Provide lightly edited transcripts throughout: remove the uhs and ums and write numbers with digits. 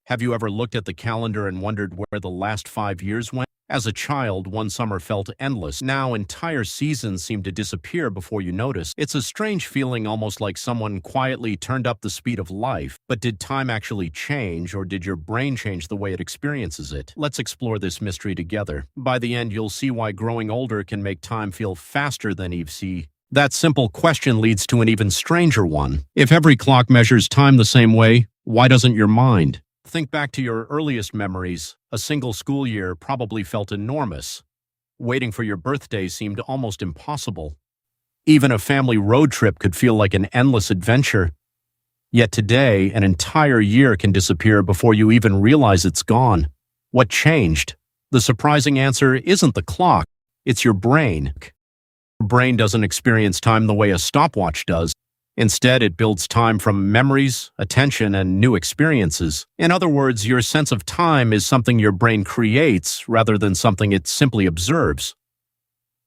Have you ever looked at the calendar and wondered where the last 5 years went? As a child, one summer felt endless. Now, entire seasons seem to disappear before you notice. It's a strange feeling, almost like someone quietly turned up the speed of life. But did time actually change, or did your brain change the way it experiences it? Let's explore this mystery together. By the end, you'll see why growing older can make time feel faster than EVC. That simple question leads to an even stranger one. If every clock measures time the same way, why doesn't your mind? Think back to your earliest memories. A single school year probably felt enormous. Waiting for your birthday seemed almost impossible. Even a family road trip could feel like an endless adventure. Yet today, an entire year can disappear before you even realize it's gone. What changed? The surprising answer isn't the clock, it's your brain. Your brain doesn't experience time the way a stopwatch does. Instead, it builds time from memories, attention, and new experiences. In other words, your sense of time is something your brain creates rather than something it simply observes.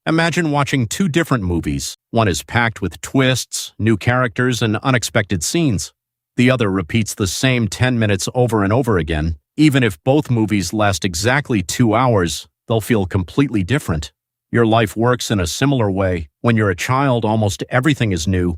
Imagine watching two different movies. One is packed with twists, new characters, and unexpected scenes. The other repeats the same 10 minutes over and over again. Even if both movies last exactly 2 hours, they'll feel completely different. Your life works in a similar way. When you're a child, almost everything is new.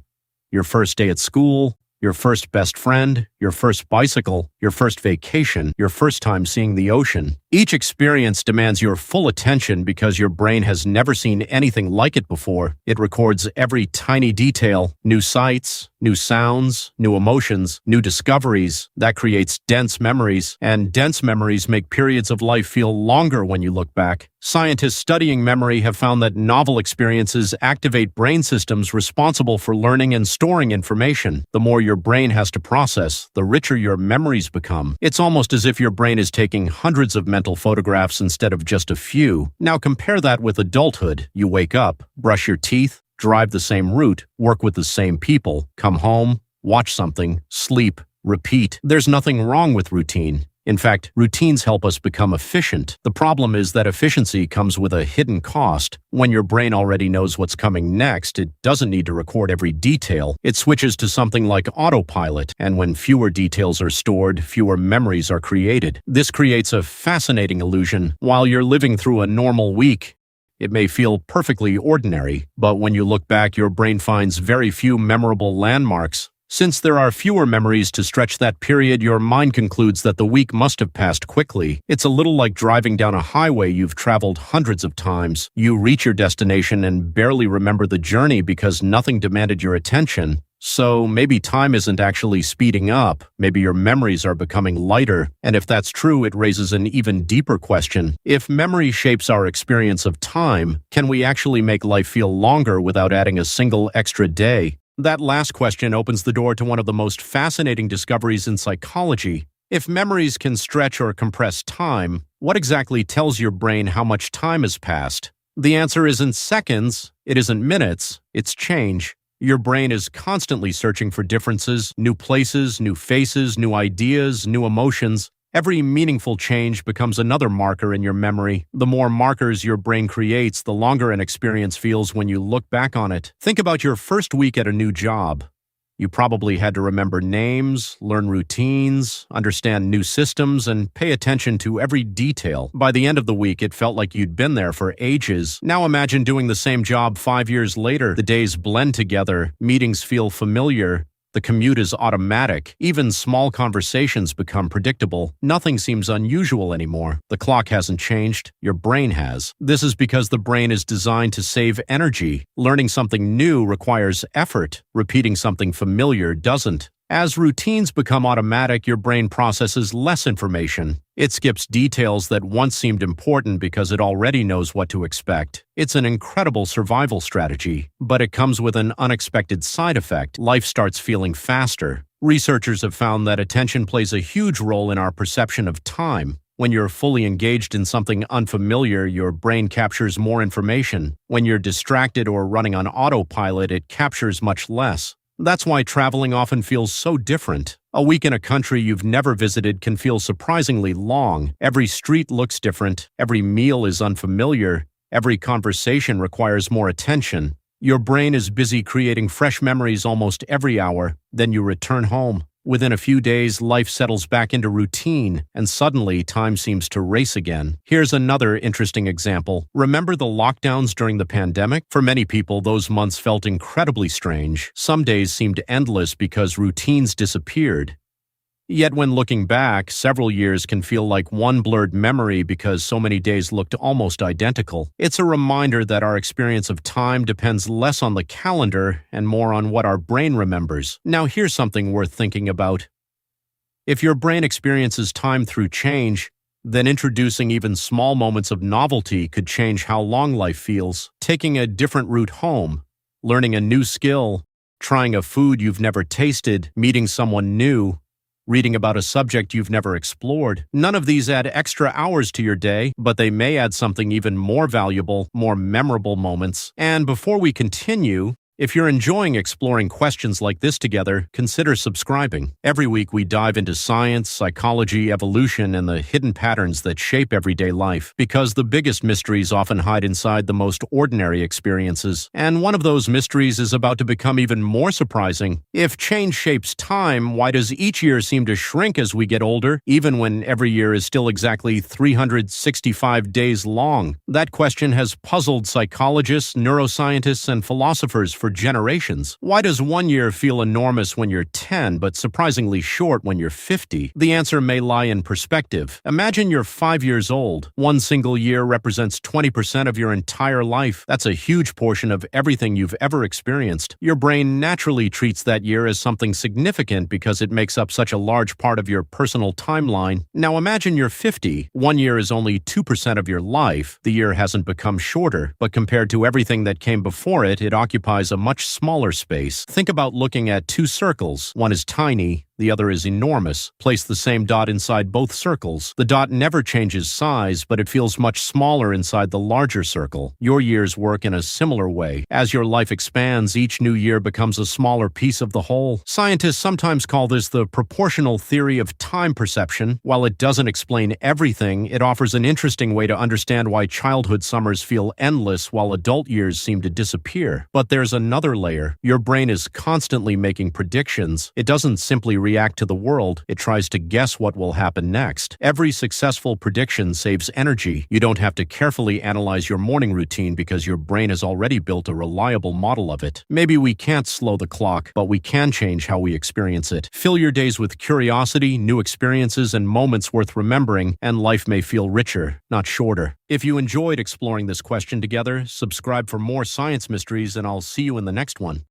Your first day at school, your first best friend, your first bicycle, your first vacation, your first time seeing the ocean. Each experience demands your full attention because your brain has never seen anything like it before. It records every tiny detail, new sights, new sounds, new emotions, new discoveries. That creates dense memories, and dense memories make periods of life feel longer when you look back. Scientists studying memory have found that novel experiences activate brain systems responsible for learning and storing information. The more your brain has to process, the richer your memories become. It's almost as if your brain is taking hundreds of mental photographs instead of just a few. Now compare that with adulthood. You wake up, brush your teeth, drive the same route, work with the same people, come home, watch something, sleep, repeat. There's nothing wrong with routine. In fact, routines help us become efficient. The problem is that efficiency comes with a hidden cost. When your brain already knows what's coming next, it doesn't need to record every detail. It switches to something like autopilot, and when fewer details are stored, fewer memories are created. This creates a fascinating illusion. While you're living through a normal week, it may feel perfectly ordinary, but when you look back, your brain finds very few memorable landmarks. Since there are fewer memories to stretch that period, your mind concludes that the week must have passed quickly. It's a little like driving down a highway you've traveled hundreds of times. You reach your destination and barely remember the journey because nothing demanded your attention. So maybe time isn't actually speeding up. Maybe your memories are becoming lighter. And if that's true, it raises an even deeper question. If memory shapes our experience of time, can we actually make life feel longer without adding a single extra day? That last question opens the door to one of the most fascinating discoveries in psychology. If memories can stretch or compress time, what exactly tells your brain how much time has passed? The answer isn't seconds, it isn't minutes, it's change. Your brain is constantly searching for differences, new places, new faces, new ideas, new emotions. Every meaningful change becomes another marker in your memory. The more markers your brain creates, the longer an experience feels when you look back on it. Think about your first week at a new job. You probably had to remember names, learn routines, understand new systems, and pay attention to every detail. By the end of the week, it felt like you'd been there for ages. Now imagine doing the same job 5 years later. The days blend together, meetings feel familiar, the commute is automatic. Even small conversations become predictable. Nothing seems unusual anymore. The clock hasn't changed, your brain has. This is because the brain is designed to save energy. Learning something new requires effort. Repeating something familiar doesn't. As routines become automatic, your brain processes less information. It skips details that once seemed important because it already knows what to expect. It's an incredible survival strategy, but it comes with an unexpected side effect. Life starts feeling faster. Researchers have found that attention plays a huge role in our perception of time. When you're fully engaged in something unfamiliar, your brain captures more information. When you're distracted or running on autopilot, it captures much less. That's why traveling often feels so different. A week in a country you've never visited can feel surprisingly long. Every street looks different, every meal is unfamiliar, every conversation requires more attention. Your brain is busy creating fresh memories almost every hour, then you return home. Within a few days, life settles back into routine, and suddenly time seems to race again. Here's another interesting example. Remember the lockdowns during the pandemic? For many people, those months felt incredibly strange. Some days seemed endless because routines disappeared. Yet when looking back, several years can feel like one blurred memory because so many days looked almost identical. It's a reminder that our experience of time depends less on the calendar and more on what our brain remembers. Now here's something worth thinking about. If your brain experiences time through change, then introducing even small moments of novelty could change how long life feels. Taking a different route home, learning a new skill, trying a food you've never tasted, meeting someone new, reading about a subject you've never explored. None of these add extra hours to your day, but they may add something even more valuable, more memorable moments. And before we continue, if you're enjoying exploring questions like this together, consider subscribing. Every week we dive into science, psychology, evolution, and the hidden patterns that shape everyday life, because the biggest mysteries often hide inside the most ordinary experiences. And one of those mysteries is about to become even more surprising. If change shapes time, why does each year seem to shrink as we get older, even when every year is still exactly 365 days long? That question has puzzled psychologists, neuroscientists, and philosophers for generations. Why does one year feel enormous when you're 10, but surprisingly short when you're 50? The answer may lie in perspective. Imagine you're 5 years old. One single year represents 20% of your entire life. That's a huge portion of everything you've ever experienced. Your brain naturally treats that year as something significant because it makes up such a large part of your personal timeline. Now imagine you're 50. 1 year is only 2% of your life. The year hasn't become shorter, but compared to everything that came before it, it occupies a much smaller space. Think about looking at two circles. One is tiny, the other is enormous. Place the same dot inside both circles. The dot never changes size, but it feels much smaller inside the larger circle. Your years work in a similar way. As your life expands, each new year becomes a smaller piece of the whole. Scientists sometimes call this the proportional theory of time perception. While it doesn't explain everything, it offers an interesting way to understand why childhood summers feel endless while adult years seem to disappear. But there's another layer. Your brain is constantly making predictions. It doesn't simply react to the world, it tries to guess what will happen next. Every successful prediction saves energy. You don't have to carefully analyze your morning routine because your brain has already built a reliable model of it. Maybe we can't slow the clock, but we can change how we experience it. Fill your days with curiosity, new experiences, and moments worth remembering, and life may feel richer, not shorter. If you enjoyed exploring this question together, subscribe for more science mysteries, and I'll see you in the next one.